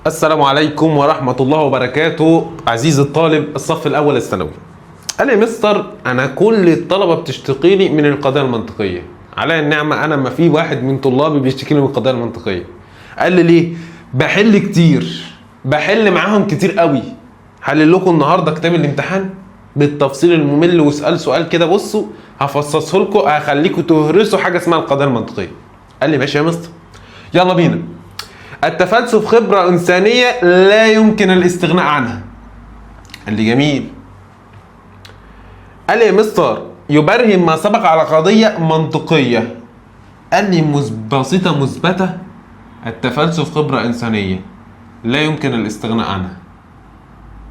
السلام عليكم ورحمة الله وبركاته. عزيزي الطالب الصف الأول الثانوي، قال لي مستر أنا كل الطلبة بتشتكي لي من القضايا المنطقية. على النعمة أنا ما في واحد من طلابي بيشتكي لي من القضايا المنطقية. قال لي ليه؟ بحل كتير، بحل معاهم كتير قوي. هحلل لكم النهارده كتاب الامتحان بالتفصيل الممل، واسأل سؤال كده بصوا هفصصه لكم، هخليكم تهرسوا حاجة اسمها القضايا المنطقية. قال لي ماشي يا مستر، يلا بينا. التفلسف خبرة إنسانية لا يمكن الاستغناء عنها. قال لي جميل. قال لي يا مستر يبرهن ما سبق على قضية منطقية. قال لي بسيطة مثبتة، التفلسف خبرة إنسانية لا يمكن الاستغناء عنها.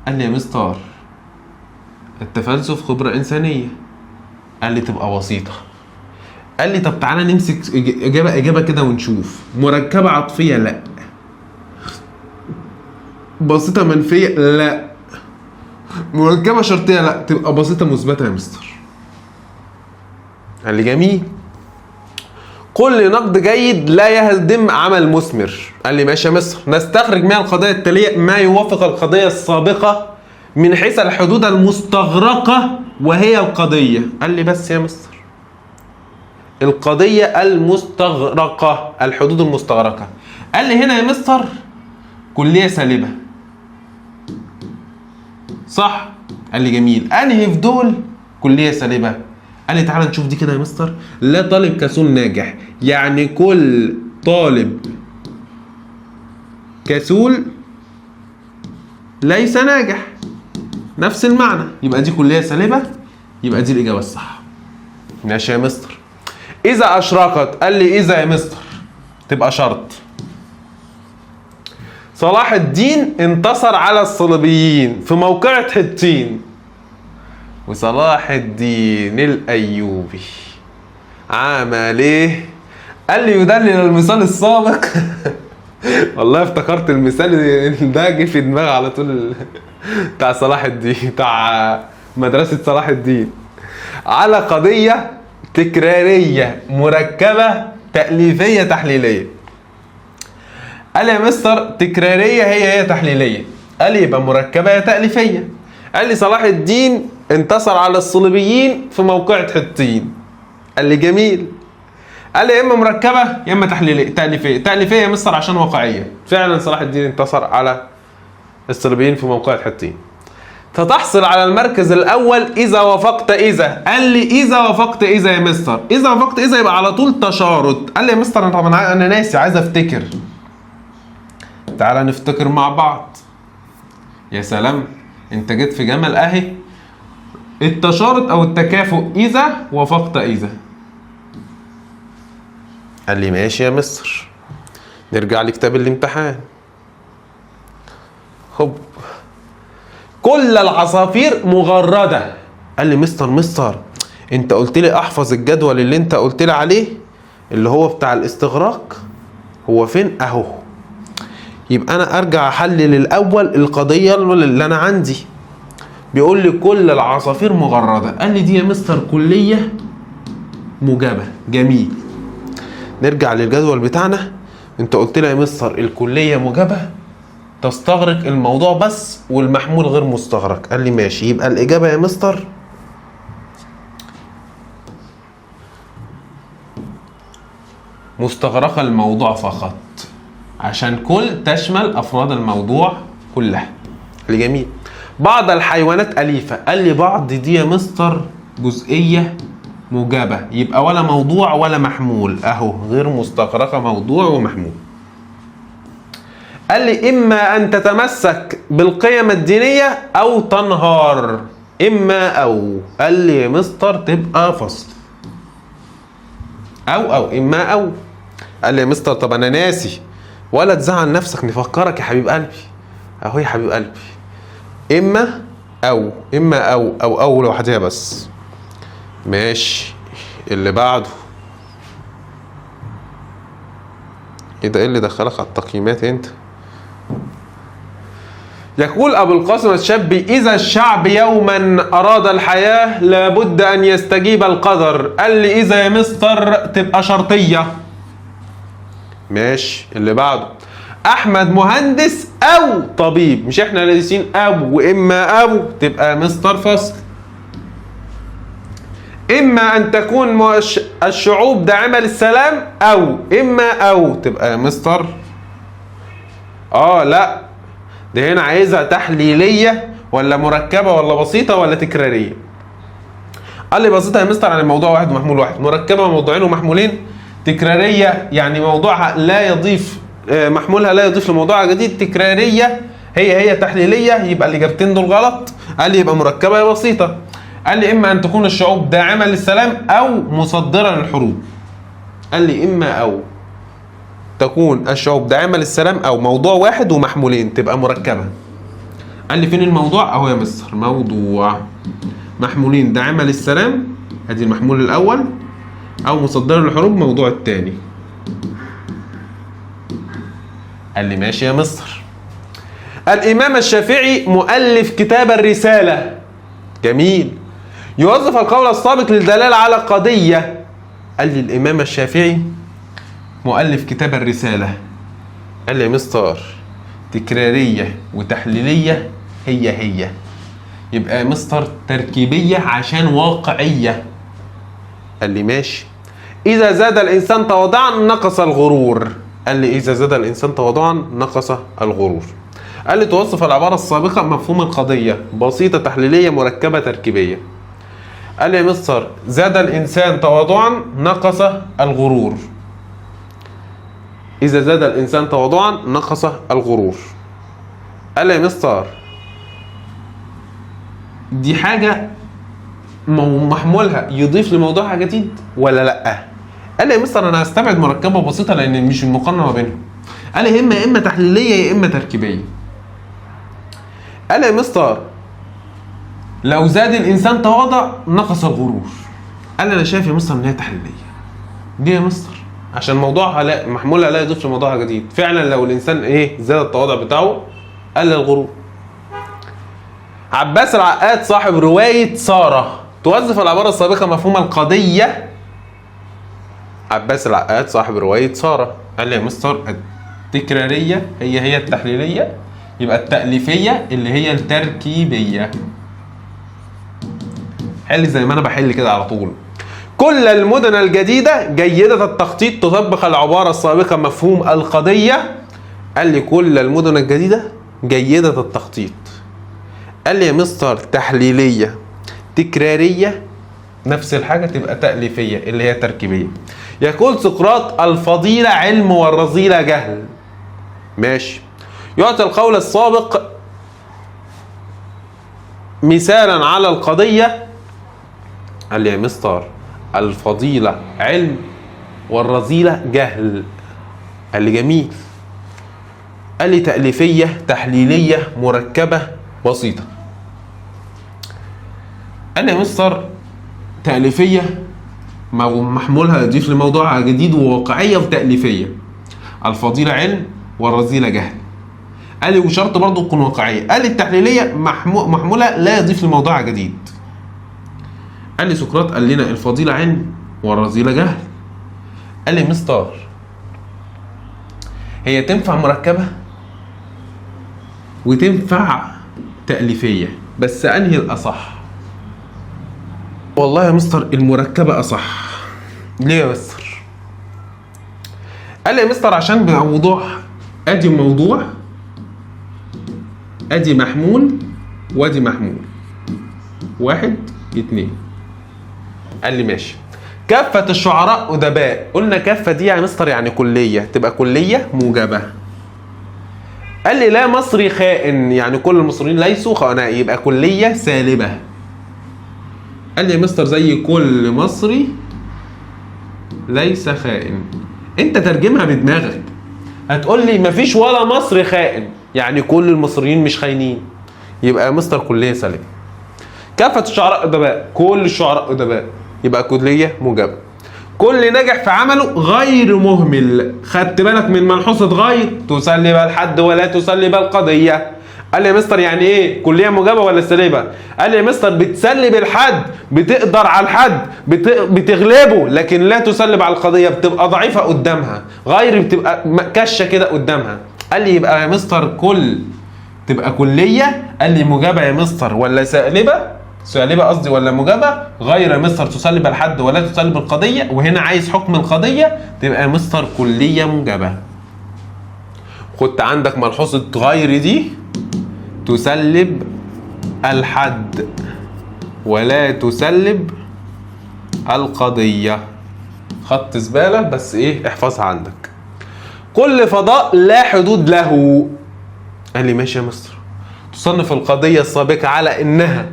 قال لي يا مستر التفلسف خبرة إنسانية. قال لي تبقى بسيطة. قال لي طب تعالى نمسك إجابة كده ونشوف. مركبة عطفية لا، بسيطة منفية لا، مركبة شرطية لا، تبقى بسيطة مثبتة يا مستر. قال لي جميل. كل نقد جيد لا يهدم عمل مثمر. قال لي ماشي يا مستر، نستخرج من القضايا التالية ما يوافق القضية السابقة من حيث الحدود المستغرقة وهي القضية. قال لي بس يا مستر القضية المستغرقة، الحدود المستغرقة. قال لي هنا يا مستر كلية سالبة صح؟ قال لي جميل. انهي في دول كلية سالبة؟ قال لي تعالى نشوف دي كده يا مستر. لا طالب كسول ناجح، يعني كل طالب كسول ليس ناجح، نفس المعنى. يبقى دي كلية سالبة، يبقى دي الإجابة الصح. ماشي يا مستر. إذا أشرقت، قال لي إذا يا مستر تبقى شرط. صلاح الدين انتصر على الصليبيين في موقعة حطين، وصلاح الدين الأيوبي عمل ايه؟ قال لي يدلل المثال السابق. والله افتكرت المثال ده جه في دماغي على طول، بتاع صلاح الدين، بتاع مدرسة صلاح الدين، على قضية تكرارية مركبة تأليفية تحليلية. قال لي يا مستر تكرارية هي تحليلية. قال لي يبقى مركبة يا تأليفية. قال لي صلاح الدين انتصر على الصليبيين في موقعة حطين. قال لي جميل. قال لي يا اما مركبة يا اما تحليلية تأليفية. تأليفية يا مستر عشان واقعية، فعلا صلاح الدين انتصر على الصليبيين في موقعة حطين. فتحصل على المركز الأول إذا وافقت إذا. قال لي إذا وافقت إذا يا مستر، إذا وافقت إذا يبقى على طول تشارط. قال لي يا مستر طبعا أنا ناسي، عايز أفتكر. تعالى نفتكر مع بعض. يا سلام، أنت جيت في جمل أهي. التشارط أو التكافؤ إذا وافقت إذا. قال لي ماشي يا مستر. نرجع لكتاب الامتحان. هوب. كل العصافير مغردة. قال لي مستر انت قلت لي احفظ الجدول اللي انت قلت لي عليه اللي هو بتاع الاستغراق، هو فين؟ اهو. يبقى انا ارجع احلل الاول القضية اللي انا عندي. بيقول لي كل العصافير مغردة. قال لي دي يا مستر كلية موجبة. جميل. نرجع للجدول بتاعنا. انت قلت لي يا مستر الكلية موجبة تستغرق الموضوع بس والمحمول غير مستغرق. قال لي ماشي، يبقى الإجابة يا مستر مستغرقة الموضوع فقط، عشان كل تشمل أفراد الموضوع كلها. قال لي جميل. بعض الحيوانات أليفة. قال لي بعض دي يا مستر جزئية موجبة، يبقى ولا موضوع ولا محمول، أهو غير مستغرقة موضوع ومحمول. قال لي إما أن تتمسك بالقيم الدينية أو تنهار. إما أو. قال لي يا مستر تبقى فصل. أو إما أو. قال لي يا مستر طب أنا ناسي. ولا تزعل نفسك، نفكرك يا حبيب قلبي. أهو يا حبيب قلبي. إما أو. إما أو لوحدها بس. ماشي. اللي بعده. إيه ده؟ إيه اللي دخلك على التقييمات أنت؟ يقول أبو القاسم الشابي إذا الشعب يوما أراد الحياة لابد أن يستجيب القدر. قال لي إذا يا مستر تبقى شرطية. ماشي. اللي بعده. احمد مهندس او طبيب، مش احنا دارسين او واما او، تبقى مستر فصل. اما ان تكون الشعوب داعمه للسلام او اما او، تبقى مستر. لا ده هنا عايزها تحليليه ولا مركبه ولا بسيطه ولا تكراريه. قال لي بسيطه يا مستر، يعني موضوع واحد ومحمول واحد. مركبه موضوعين ومحمولين. تكراريه يعني موضوعها لا يضيف، محمولها لا يضيف لموضوعها جديد. تكراريه هي تحليليه، يبقى الاجابتين دول غلط. قال لي يبقى مركبه يا بسيطه. قال لي اما ان تكون الشعوب داعمه للسلام او مصدره للحروب. قال لي اما او تكون الشعوب داعمه للسلام او موضوع واحد ومحمولين، تبقى مركبه. قال لي فين الموضوع اهو يا مستر، موضوع محمولين داعمه للسلام، ادي المحمول الاول، او مصدره للحروب موضوع الثاني. قال لي ماشي يا مستر. الامام الشافعي مؤلف كتاب الرساله. جميل. يوظف القول السابق للدلاله على قضيه. قال لي الامام الشافعي مؤلف كتاب الرساله. قال لي يا مستر تكراريه وتحليليه هي، يبقى يا مستر تركيبيه عشان واقعيه. قال لي ماشي. اذا زاد الانسان تواضعا نقص الغرور. قال لي اذا زاد الانسان تواضعا نقص الغرور. قال لي توصف العباره السابقه مفهوم القضيه، بسيطه تحليليه مركبه تركيبيه. قال لي يا مستر زاد الانسان تواضعا نقص الغرور. اذا زاد الانسان تواضعا نقص الغرور. قال لي يا مستر دي حاجه محمولها يضيف لموضوعها جديد ولا لا؟ قال لي يا مستر انا هستبعد مركبه بسيطه لان مش المقارنه ما بينهم. قال لي يا اما تحليليه يا اما تركيبيه. قال لي يا مستر لو زاد الانسان تواضع نقص الغرور. قال لي انا شايف يا مستر ان هي تحليليه. دي يا مستر عشان موضوعها لا محمولها لا يضيف لموضوعها جديد. فعلا لو الانسان زاد التواضع بتاعه قل الغرور. عباس العقاد صاحب روايه ساره توظف العباره السابقه مفهوم القضيه. عباس العقاد صاحب روايه ساره. قال لي يا مستر التكراريه هي التحليليه، يبقى التأليفيه اللي هي التركيبيه. حل زي ما انا بحل كده على طول. كل المدن الجديده جيده التخطيط تطبق العباره السابقه مفهوم القضيه. قال لي كل المدن الجديده جيده التخطيط. قال لي يا مستر تحليليه تكراريه نفس الحاجه تبقى تأليفيه اللي هي تركيبيه. يقول سقراط الفضيله علم والرذيله جهل. ماشي. يعطي القول السابق مثالا على القضيه. قال لي يا مستر الفضيله علم والرذيله جهل. قال لي جميل. قال لي تأليفيه تحليليه مركبه بسيطه. قال لي يا مستر تأليفيه محمولها يضيف لموضوعها جديد وواقعيه وتأليفيه. الفضيله علم والرذيله جهل. قال لي وشرط برضه تكون واقعيه. قال لي التحليليه محموله لا يضيف لموضوعها جديد. قال لي سقراط قال لنا الفضيله علم والرذيله جهل. قال لي مستر هي تنفع مركبه وتنفع تأليفيه، بس انهي الاصح؟ والله يا مستر المركبه اصح. ليه يا مستر؟ قال لي يا مستر عشان بوضوح ادي موضوع ادي محمول وادي محمول، 1 2. قال لي ماشي. كافة الشعراء أدباء. قلنا كافة دي يا مستر يعني كلية، تبقى كلية موجبة. قال لي لا مصري خائن، يعني كل المصريين ليسوا خائناء، يبقى كلية سالبة. قال لي يا مستر زي كل مصري ليس خائن. انت ترجمها بدماغك. هتقول لي مفيش ولا مصري خائن، يعني كل المصريين مش خاينين، يبقى يا مستر كلية سالبة. كافة الشعراء أدباء، كل الشعراء أدباء، يبقى كلية موجبة. كل ناجح في عمله غير مهمل. خدت بالك من ملحوظة غير؟ تسلب الحد ولا تسلب القضية. قال لي يا مستر يعني ايه كلية موجبة ولا سالبة؟ قال لي يا مستر بتسلب الحد، بتقدر على الحد، بتغلبه، لكن لا تسلب على القضية، بتبقى ضعيفة قدامها. غير بتبقى كشة كده قدامها. قال لي يبقى يا مستر كل تبقى كليه. قال لي موجبه يا مستر ولا سالبه قصدي ولا موجبه، غير يا مستر تسلب الحد ولا تسلب القضيه، وهنا عايز حكم القضيه تبقى يا مستر كليه موجبه. خدت عندك ملحوظه غير دي تسلب الحد ولا تسلب القضيه. خط زباله بس ايه، احفظها عندك. كل فضاء لا حدود له. قال لي ماشي يا مستر، تصنف القضيه السابقه على انها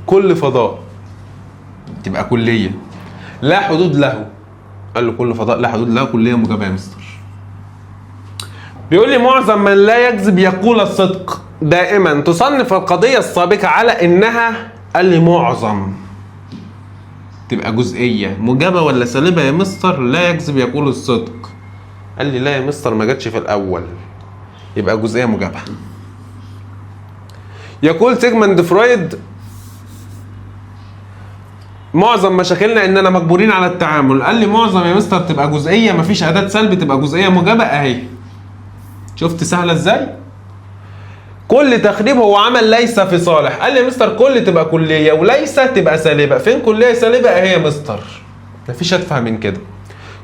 كل فضاء تبقى كليه لا حدود له. قال له كل فضاء لا حدود له كليه موجبه يا مستر. بيقول لي معظم من لا يكذب يقول الصدق دائما. تصنف القضيه السابقه على انها، قال لي معظم تبقى جزئيه موجبه ولا سالبه يا مستر؟ لا يكذب يقول الصدق. قال لي لا يا مستر ما جاتش في الاول، يبقى جزئيه موجبه. يقول سيجموند فرويد معظم مشاكلنا اننا مجبورين على التعامل. قال لي معظم يا مستر تبقى جزئيه، مفيش اداه سلب تبقى جزئيه موجبه اهي. شفت سهله ازاي؟ كل تخريب هو عمل ليس في صالح. قال لي يا مستر كل تبقى كليه وليس تبقى سالبه. فين كليه سالبه اهي يا مستر؟ مفيش اتفه من كده.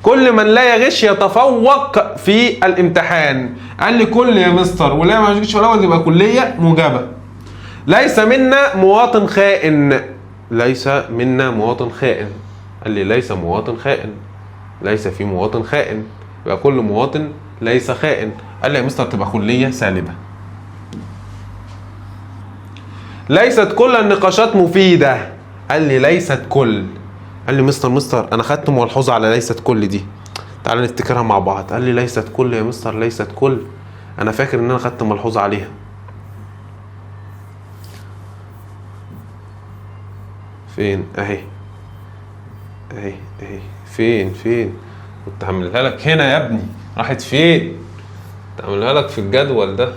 كل من لا يغش يتفوق في الامتحان. قال لي كل يا مستر ولا ما يجيش في الاول تبقى كليه موجبه. ليس منا مواطن خائن. ليس منا مواطن خائن. قال لي ليس مواطن خائن، ليس في مواطن خائن، يبقى كل مواطن ليس خائن. قال لي يا مستر تبقى كليه سالبه. ليست كل النقاشات مفيده. قال لي ليست كل. قال لي مستر انا خدت ملحوظه على ليست كل دي، تعال نفتكرها مع بعض. قال لي ليست كل يا مستر، ليست كل، انا فاكر ان انا خدت ملحوظه عليها. فين؟ اهي فين كنت هعملها لك هنا يا ابني، راحت فين؟ كنت هعملها لك في الجدول ده،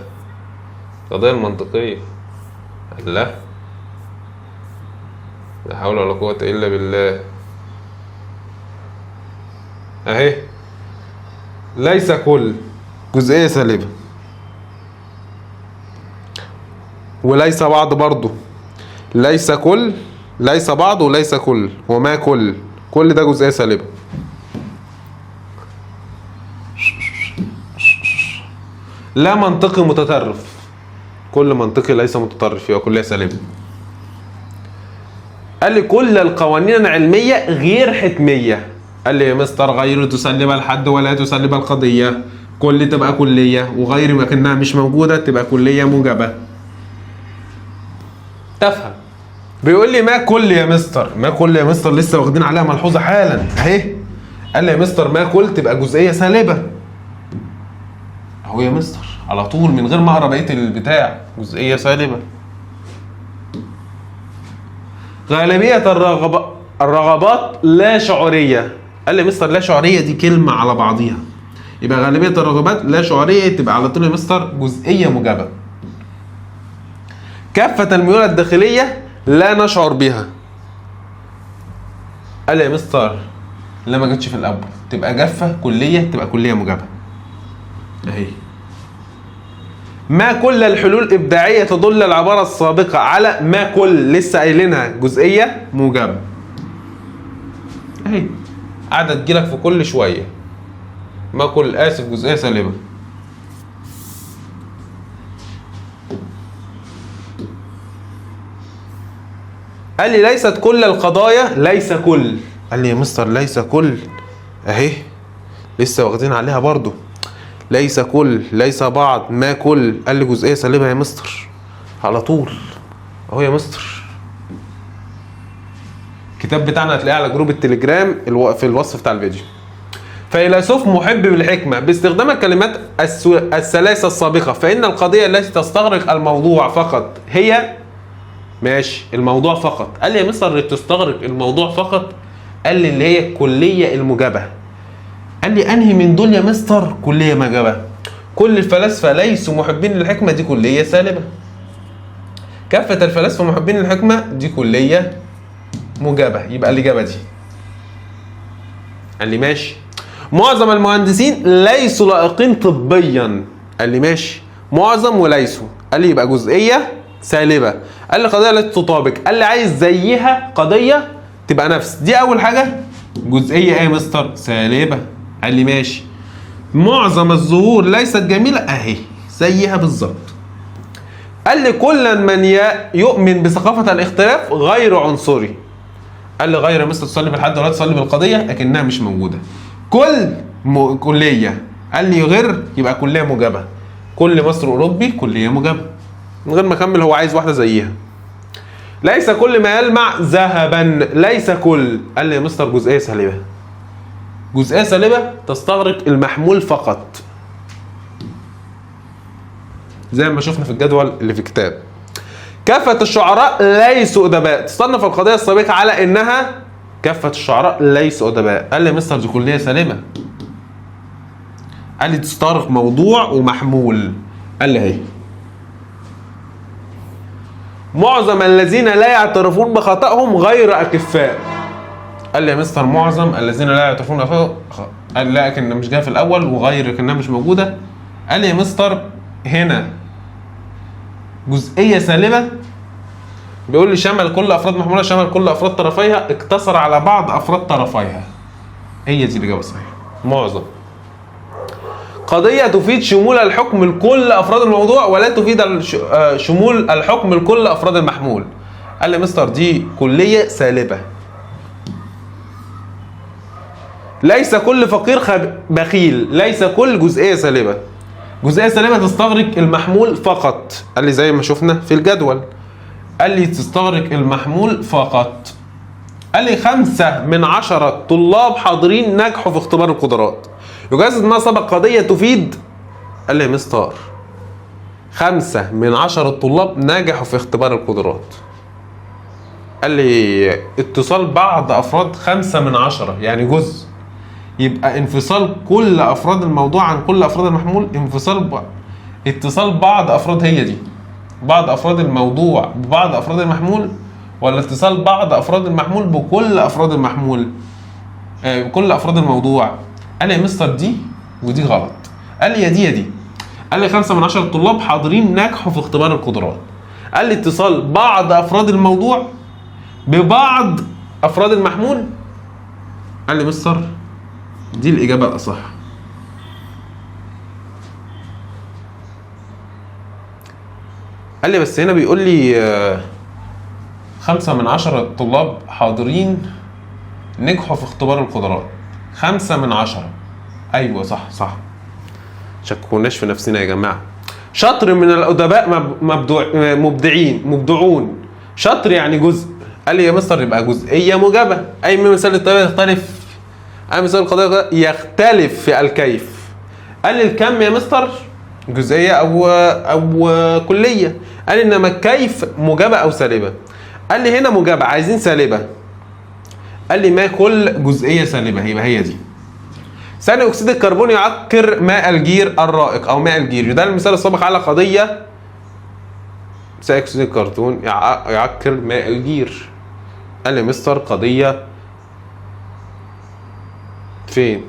القضيه المنطقيه. لا حول ولا قوه الا بالله. اهي ليس كل جزئيه سالبه، وليس بعض برضو. ليس كل، ليس بعض، وليس كل، وما كل ده جزئيه سالبه. لا منطقي متطرف. كل منطقي ليس متطرف يبقى كليه سالبه. قال لي كل القوانين العلميه غير حتميه. قال لي يا مستر غير تسلب الحد ولا تسلب القضيه. كل تبقى كليه، وغير ما كانها مش موجوده تبقى كليه موجبه. تفهم؟ بيقول لي ما كل يا مستر، ما كل يا مستر لسه واخدين عليها ملحوظه حالا اهي. قال لي يا مستر ما كل تبقى جزئيه سالبه اهو يا مستر على طول من غير ما اقرا بقيه البتاع. جزئيه سالبه. غالبيه الرغبات لا شعوريه. قال لي يا مستر لا شعوريه دي كلمه على بعضيها، يبقى غالبيه الرغبات لا شعوريه تبقى على طول يا مستر جزئيه موجبه. كافه الميول الداخليه لا نشعر بها. قال لي يا مستر لا ما جاتش في الاول، تبقى جافه كليه تبقى كليه موجبه اهي. ما كل الحلول ابداعيه تدل العباره السابقه على ما كل، لسه قايلينها جزئيه موجبه اهي، قاعده تجيلك في كل شويه. ما كل جزئيه سالبه. قال لي ليست كل القضايا، ليس كل. قال لي يا مستر ليس كل اهي لسه واخدين عليها برضو. ليس كل، ليس بعض، ما كل. قال لي جزئيه سالبه يا مستر على طول اهو يا مستر. الكتاب بتاعنا هتلاقيه على جروب التليجرام في الوصف بتاع الفيديو. فيلسوف محب بالحكمه باستخدام الكلمات الثلاثه السابقه، فان القضيه التي تستغرق الموضوع فقط هي ماشي الموضوع فقط. قال لي يا مستر اللي بتستغرق الموضوع فقط، قال لي اللي هي الكليه الموجبه. قال لي انهي من دول يا مستر كليه موجبه؟ كل الفلاسفه ليسوا محبين للحكمه دي كليه سالبه. كافه الفلاسفه محبين للحكمه دي كليه موجبه، يبقى الاجابه دي. قال لي ماشي. معظم المهندسين ليسوا لائقين طبيا. قال لي ماشي، معظم وليسوا. قال لي يبقى جزئيه سالبه. قال لي قضيه لا تطابق. قال لي عايز زيها قضيه تبقى نفس دي. اول حاجه جزئيه ايه يا مستر؟ سالبه. قال لي ماشي. معظم الظهور ليست جميله، اهي زيها بالظبط. قال لي كل من يؤمن بثقافه الاختلاف غير عنصري. قال لي غير مستر تصلي بالحد ولا تصلي بالقضيه لكنها مش موجوده. كليه. قال لي غير يبقى كليه موجبه. كل مصر اوروبي كليه موجبه. من غير ما اكمل هو عايز واحده زيها. ليس كل ما يلمع ذهبا. ليس كل. قال لي يا مستر جزئيه سالبه. جزئيه سالبه تستغرق المحمول فقط، زي ما شفنا في الجدول اللي في الكتاب. كافة الشعراء ليسوا أدباء. تصنف القضية السابقة على إنها كافة الشعراء ليسوا أدباء. قال لي يا مستر دي كلية سالبة. قال لي تستغرق موضوع ومحمول. قال لي اهي. معظم الذين لا يعترفون بخطأهم غير أكفاء. قال لي يا مستر معظم الذين لا يعترفون بخطأهم، قال لا لكن مش جايه في الأول، وغير لكنها مش موجودة. قال لي يا مستر هنا جزئية سالبة، بيقول لي شمل كل أفراد محمولة، شمل كل أفراد طرفيها، اقتصر على بعض أفراد طرفيها. هي دي الإجابة الصحيحة. معظم. قضية تفيد شمول الحكم لكل أفراد الموضوع ولا تفيد شمول الحكم لكل أفراد المحمول. قال لي مستر دي كلية سالبة. ليس كل فقير بخيل. ليس كل جزئية سالبة. جزئية سالبة تستغرق المحمول فقط. قال لي زي ما شفنا في الجدول. قال لي تستغرق المحمول فقط. قال لي 5 من 10 طلاب حاضرين نجحوا في اختبار القدرات. يجسد ما سبق قضية تفيد. قال لي يا مستر 5 من 10 الطلاب نجحوا في اختبار القدرات. قال لي اتصال بعض أفراد 5 من 10 يعني جزء. يبقى انفصال كل أفراد الموضوع عن كل أفراد المحمول اتصال بعض أفراد، هي دي بعض أفراد الموضوع ببعض أفراد المحمول، ولا اتصال بعض أفراد المحمول بكل أفراد المحمول بكل أفراد الموضوع. قال لي يا مستر دي ودي غلط. قال لي يا دي يا دي. قال لي 5 من 10 الطلاب حاضرين نجحوا في اختبار القدرات. قال لي اتصال بعض أفراد الموضوع ببعض أفراد المحمول. قال لي مستر دي الإجابة الأصح. قال لي بس هنا بيقول لي 5 من 10 الطلاب حاضرين نجحوا في اختبار القدرات. 5 من 10. أيوة صح. شكوناش في نفسنا يا جماعة. شطر من الأدباء مبدعون. شطر يعني جزء. قال لي يا مستر يبقى جزئية موجبة. أي مثال الطريقة يختلف. أي مثال القضية يختلف في الكيف. قال لي الكم يا مستر جزئية أو كلية. قال لي إنما الكيف موجبة أو سالبة. قال لي هنا موجبة عايزين سالبة. قال لي ما كل جزئية سالبة يبقى هي دي. ثاني أكسيد الكربون يعكر ماء الجير الرائق أو ماء الجير. ده المثال السابق على قضية ثاني أكسيد الكربون يعكر ماء الجير. قال لي مستر قضية فين؟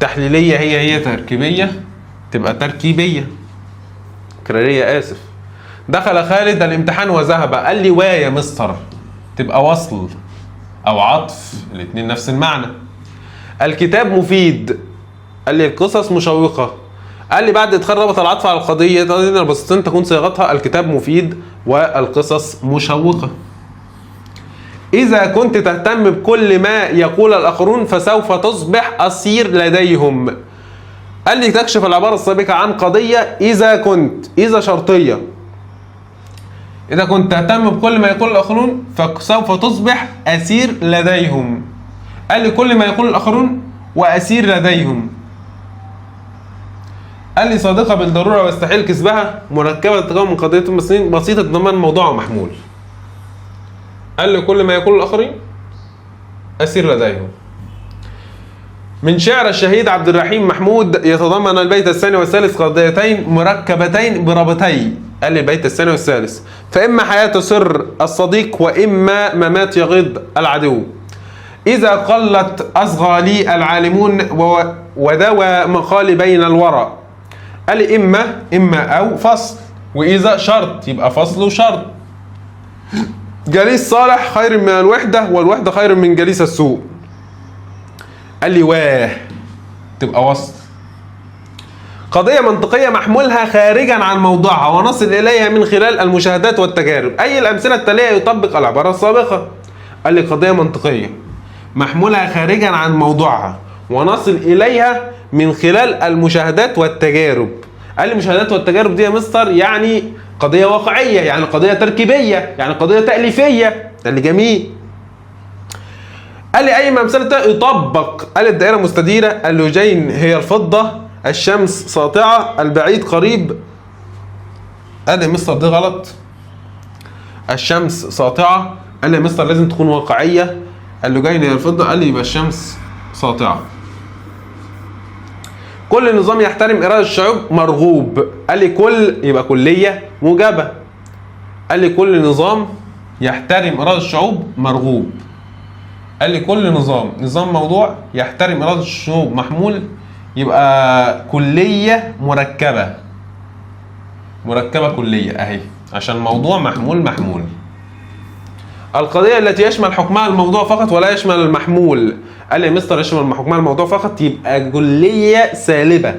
تحليلية هي تركيبية تبقى تركيبية. كرارية آسف. دخل خالد الامتحان وذهب. قال لي يا مستر تبقى وصل أو عطف، الاتنين نفس المعنى. الكتاب مفيد. قال لي القصص مشوقة. قال لي بعد إدخال رابط العطف على القضية البسيطتين تكون صياغتها الكتاب مفيد والقصص مشوقة. إذا كنت تهتم بكل ما يقول الآخرون فسوف تصبح أسير لديهم. قال لي تكشف العبارة السابقة عن قضية إذا شرطية. إذا كنت تهتم بكل ما يقول الآخرون فسوف تصبح أسير لديهم. قال لي كل ما يقول الآخرون وأسير لديهم. قال لي صادقة بالضرورة ويستحيل كسبها، مركبة تتكون من قضية بسيطة تضمن موضوع ومحمول. قال لي كل ما يقول الآخرين أسير لديهم. من شعر الشهيد عبد الرحيم محمود يتضمن البيت الثاني والثالث قضيتين مركبتين بربطي. قال لي البيت الثاني والثالث فإما حياة سر الصديق وإما ممات يغيظ العدو. إذا قلت أصغى لي العالمون ودوى مقال بين الورى. قال لي إما أو فصل، وإذا شرط يبقى فصل وشرط. جليس صالح خير من الوحدة، والوحدة خير من جليس السوء. قال لي واه تبقى وصل. قضية منطقية محمولها خارجا عن موضوعها ونصل إليها من خلال المشاهدات والتجارب. أي الأمثلة التالية يطبق العبارة السابقة؟ قال لي قضية منطقية محمولها خارجا عن موضوعها ونصل إليها من خلال المشاهدات والتجارب. قال لي المشاهدات والتجارب دي يا مستر يعني قضية واقعية، يعني قضية تركيبية، يعني قضية تأليفية. قال لي جميل. قال لي أي أمثلة يطبق؟ قال لي الدائرة مستديرة، اللوجين هي الفضة، الشمس ساطعة، البعيد قريب. قال لي يا مستر دي غلط، الشمس ساطعة. قال لي يا مستر لازم تكون واقعية، اللوجين هي الفضة. قال لي يبقى الشمس ساطعة. كل نظام يحترم إرادة الشعوب مرغوب. قال لي كل يبقى كلية موجبة. قال لي كل نظام يحترم إرادة الشعوب مرغوب. قال لي كل نظام موضوع يحترم إرادة الشعوب محمول، يبقى كلية مركبة كلية أهي، عشان موضوع محمول. القضية التي يشمل حكمها الموضوع فقط ولا يشمل المحمول. قال لي يا مستر يشمل حكمها الموضوع فقط، يبقى كلية سالبة.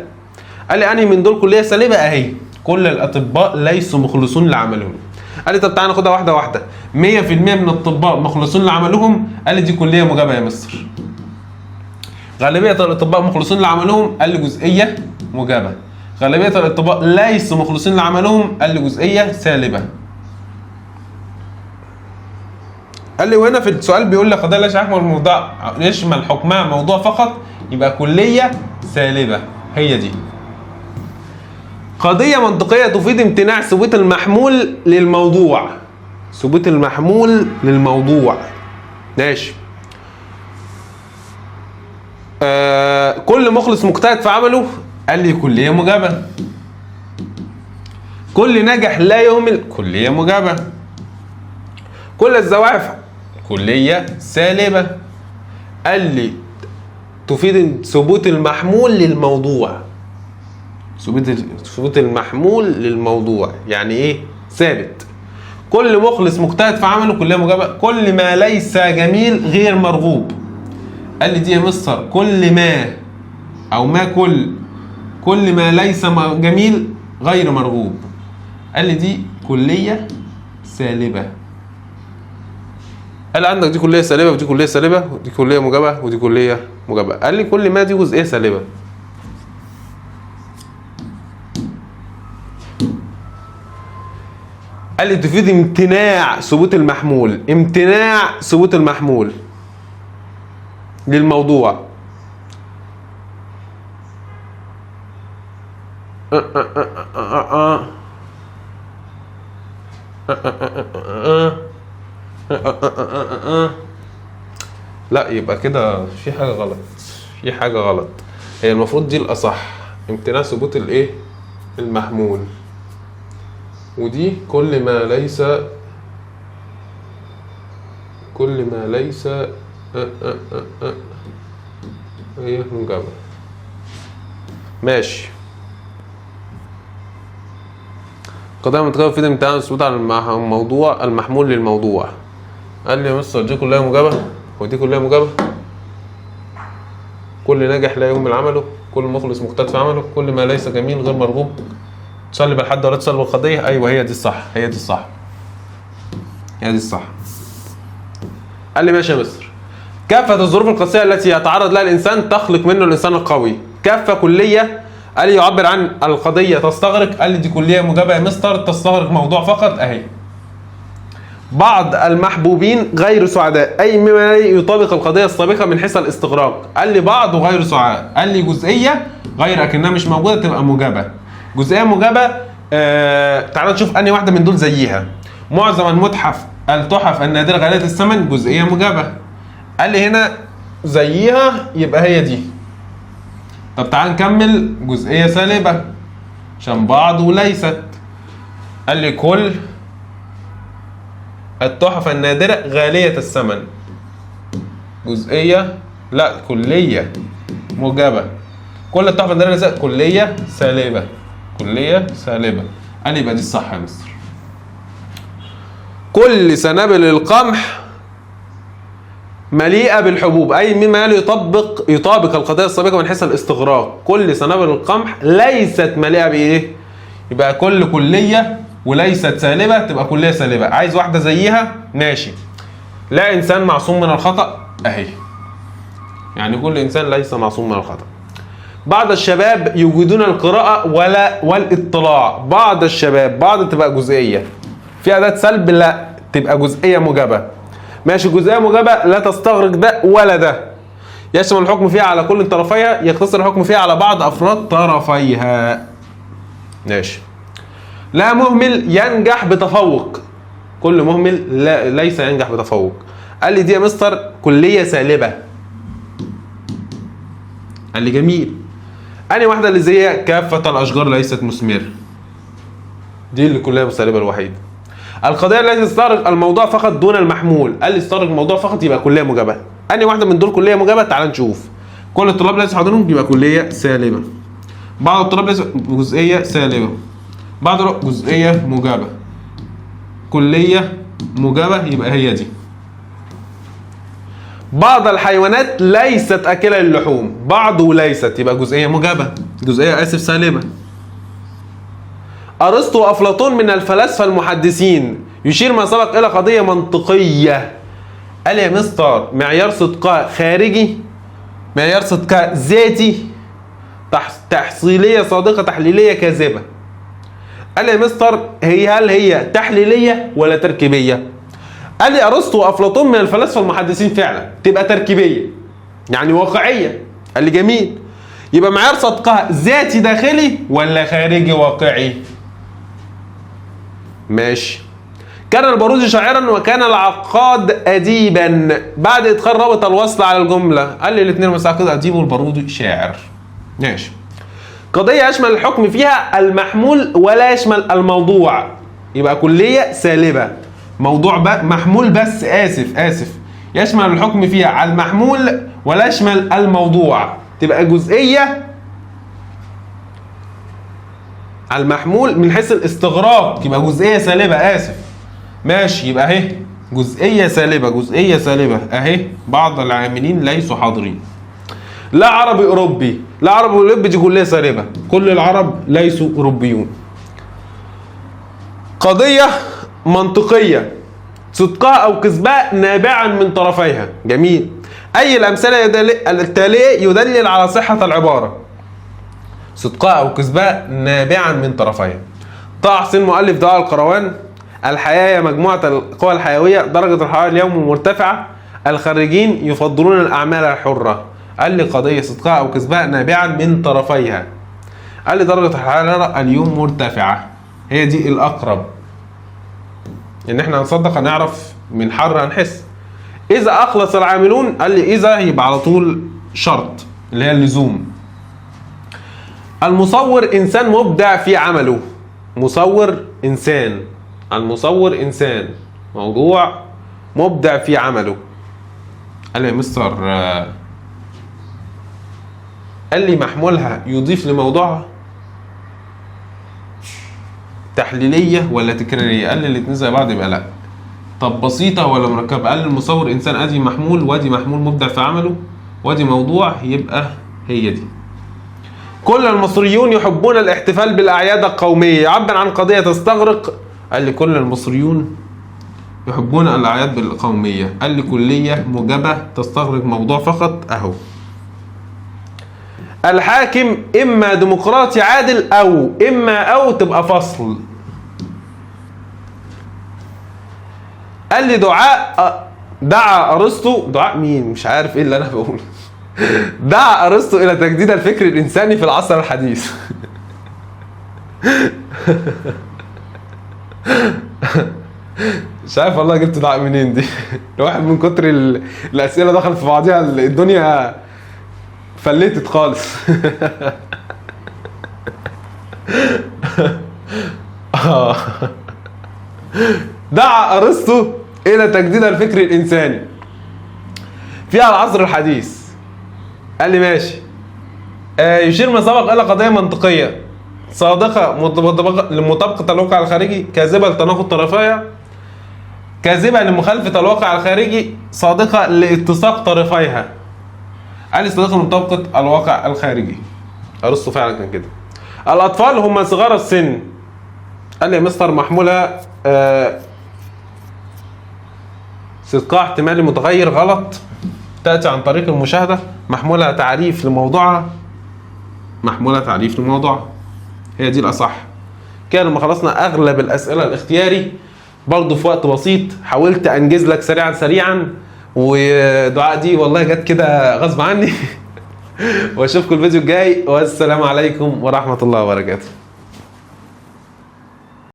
قال لي أنهي من دول كلية سالبة؟ أهي كل الأطباء ليسوا مخلصون لعملهم. قال لي طب تعالى ناخدها واحدة واحدة. 100% من الأطباء مخلصون لعملهم. قال لي دي كلية موجبة يا مستر. غالبية الأطباء مخلصون لعملهم. قال لي جزئية موجبة. غالبية الأطباء ليسوا مخلصين لعملهم. قال لي جزئية سالبة. قال لي وهنا في السؤال بيقول لي قضية لا يشمل حكمها موضوع فقط، يبقى كلية سالبة هي دي. قضية منطقية تفيد امتناع ثبوت المحمول للموضوع. ثبوت المحمول للموضوع ماشي. كل مخلص مجتهد في عمله. قال لي كلية موجبة. كل ناجح لا يهمل. كلية موجبة. كل الزواعف. كلية سالبة. قال لي تفيد ثبوت المحمول للموضوع. ثبوت المحمول للموضوع يعني ايه؟ ثابت. كل مخلص مجتهد في عمله. كلية موجبة. كل ما ليس جميل غير مرغوب. قال لي دي يا مستر كل ما او ما كل ما ليس جميل غير مرغوب. قال لي دي كلية سالبة. قال عندك دي كلية سالبة ودي كلية سالبة ودي كلية موجبة ودي كلية موجبة. قال لي كل ما دي جزئية سالبة. قال لي تفيد امتناع ثبوت المحمول. امتناع ثبوت المحمول للموضوع. لا يبقى كده في حاجة غلط. هي المفروض دي الأصح، امتناع ثبوت الايه؟ المحمول. ودي كل ما ليس هي موجبة. ماشي. قضايا منطقية تفيد امتناع الثبوت على الموضوع المحمول للموضوع. قال لي يا مستر دي كلها موجبة ودي كلها موجبة. كل ناجح لا يهمل عمله. كل مخلص مجتهد في عمله. كل ما ليس جميل غير مرغوب. تسلب الحد ولا تسلب القضية. أيوه هي دي الصح. قال لي ماشي يا مستر. كافة الظروف القاسية التي يتعرض لها الإنسان تخلق منه الإنسان القوي. كافة كلية. قال لي يعبر عن القضية تستغرق. قال لي دي كلية موجبة يا مستر، تستغرق موضوع فقط أهي. بعض المحبوبين غير سعداء. أي مما يطابق القضية السابقة من حيث الاستغراق. قال لي بعض وغير سعداء. قال لي جزئية غير أكنها مش موجودة تبقى موجبة. جزئية موجبة. تعال نشوف أنهي واحدة من دول زيها. معظم التحف النادرة غالية الثمن. جزئية موجبة. قال لي هنا زيها يبقى هي دي. طب تعال نكمل. جزئية سالبة عشان بعض وليست. قال لي كل التحف النادرة غالية الثمن. جزئية لا كلية موجبة. كل التحفه الناريه كليه سالبه، كليه سالبه. قال لي يبقى دي الصح يا مستر. كل سنابل القمح مليئه بالحبوب، اي مما يطابق القضيه السابقه من حيث الاستغراق. كل سنابل القمح ليست مليئه بايه؟ يبقى كل كليه وليست سالبه تبقى كليه سالبه. عايز واحده زيها ماشي. لا انسان معصوم من الخطا اهي، يعني كل انسان ليس معصوم من الخطا. بعض الشباب يجيدون القراءه والاطلاع. بعض الشباب، بعض تبقى جزئيه، في اداه سلب لا تبقى جزئيه موجبه. ماشي، جزئيه موجبه لا تستغرق ده ولا ده. يشمل الحكم فيها على كل طرفيها، يقتصر الحكم فيها على بعض افراد طرفيها. ماشي. لا مهمل ينجح بتفوق. كل مهمل لا ليس ينجح بتفوق. قال لي دي يا مستر كليه سالبه. قال لي جميل. أنهي واحده اللي زي كافه الاشجار ليست مثمره؟ دي اللي كلها سالبه الوحيده. القضيه التي تستغرق الموضوع فقط دون المحمول. قال لي استغرق الموضوع فقط يبقى كليه موجبه. أنهي واحده من دول كليه موجبه؟ تعال نشوف. كل الطلاب ليس حاضرين يبقى كليه سالبه. بعض الطلاب ليس جزئيه سالبه. بعض جزئيه موجبه. كليه موجبه يبقى هي دي. بعض الحيوانات ليست اكله للحوم. بعض وليست يبقى جزئيه موجبه، جزئيه اسف سالبه. ارسطو وافلاطون من الفلاسفه المحدثين. يشير ما سبق الى قضيه منطقيه. قال يا مستر معيار صدقها خارجي، معيار صدقها ذاتي، تحصيليه صادقه، تحليليه كاذبه. قال يا مستر هل هي تحليليه ولا تركيبيه؟ قال لي ارسطو وافلاطون من الفلاسفه المحدثين فعلا تبقى تركيبيه يعني واقعيه. قال لي جميل. يبقى معيار صدقها ذاتي داخلي ولا خارجي واقعي؟ ماشي. كان البارودي شاعرا وكان العقاد اديبا. بعد ادخال رابط الوصل على الجمله قال لي الاثنين مساعد اديب والبارودي شاعر. ماشي. قضيه يشمل الحكم فيها المحمول ولا يشمل الموضوع، يبقى كليه سالبه. موضوع محمول بس، اسف يشمل الحكم فيها على المحمول ولا يشمل الموضوع، تبقى جزئيه على المحمول من حيث الاستغراق يبقى جزئيه سالبه. اسف ماشي. يبقى اهي جزئيه سالبه، جزئيه سالبه اهي. بعض العاملين ليسوا حاضرين. لا عربي اوروبي. لا عربي اوروبي دي كليه سالبه. كل العرب ليسوا اوروبيون. قضيه منطقيه صدقها او كذبها نابعا من طرفيها. جميل. اي الامثله التاليه يدلل على صحه العباره؟ صدقها او كذبها نابعا من طرفيها. طه حسين مؤلف دعاء القروان. الحياه هي مجموعه القوى الحيويه، درجه الحراره اليوم مرتفعه، الخريجين يفضلون الاعمال الحره. قال لي قضيه صدقها او كذبها نابعا من طرفيها. قال لي درجه الحراره اليوم مرتفعه، هي دي الاقرب ان احنا هنصدق، هنعرف من حر هنحس. اذا اخلص العاملون، قال لي اذا يبقى على طول شرط اللي هي اللزوم. المصور انسان مبدع في عمله. مصور انسان، المصور انسان موضوع مبدع في عمله. قال لي يا مستر قال لي محمولها يضيف لموضوعها تحليليه ولا تكراريه؟ قال لي الاثنين زي بعض يبقى لا. طب بسيطه ولا مركبه؟ قال لي المصور انسان، ادي محمول وادي محمول مبدع في عمله وادي موضوع، يبقى هي دي. كل المصريون يحبون الاحتفال بالاعياد القوميه. يعبر عن قضيه تستغرق. قال لي كل المصريون يحبون الاعياد القوميه. قال لي كليه موجبه تستغرق موضوع فقط اهو. الحاكم اما ديمقراطي عادل او تبقى فصل. قال لي دعا ارسطو، دعاء مين مش عارف ايه اللي انا بقوله. دعا ارسطو الى تجديد الفكر الانساني في العصر الحديث. مش عارف والله جبت دعاء منين دي. الواحد من كتر الاسئله دخل في بعضها الدنيا فلتت خالص. دعا ارسطو الى تجديد الفكر الانساني في العصر الحديث. قال لي ماشي. يشير ما سبق الى قضيه منطقيه صادقه لمطابقه الواقع الخارجي، كاذبه لتناقض طرفيها، كاذبه لمخالفه الواقع الخارجي، صادقه لاتساق طرفيها. قال لي صادقه لمطابقه الواقع الخارجي. ارسطو فعلا كان كده. الاطفال هم صغار السن. قال لي يا مستر محموله استطلاع احتمالي متغير غلط، تأتي عن طريق المشاهدة، محمولة تعريف لموضوعها، محمولة تعريف لموضوعها، هي دي الأصح. كده لما خلصنا أغلب الأسئلة الاختياري برضه في وقت بسيط، حاولت أنجز لك سريعا ودعاء دي والله جت كده غصب عني. وأشوفكم الفيديو الجاي، والسلام عليكم ورحمة الله وبركاته.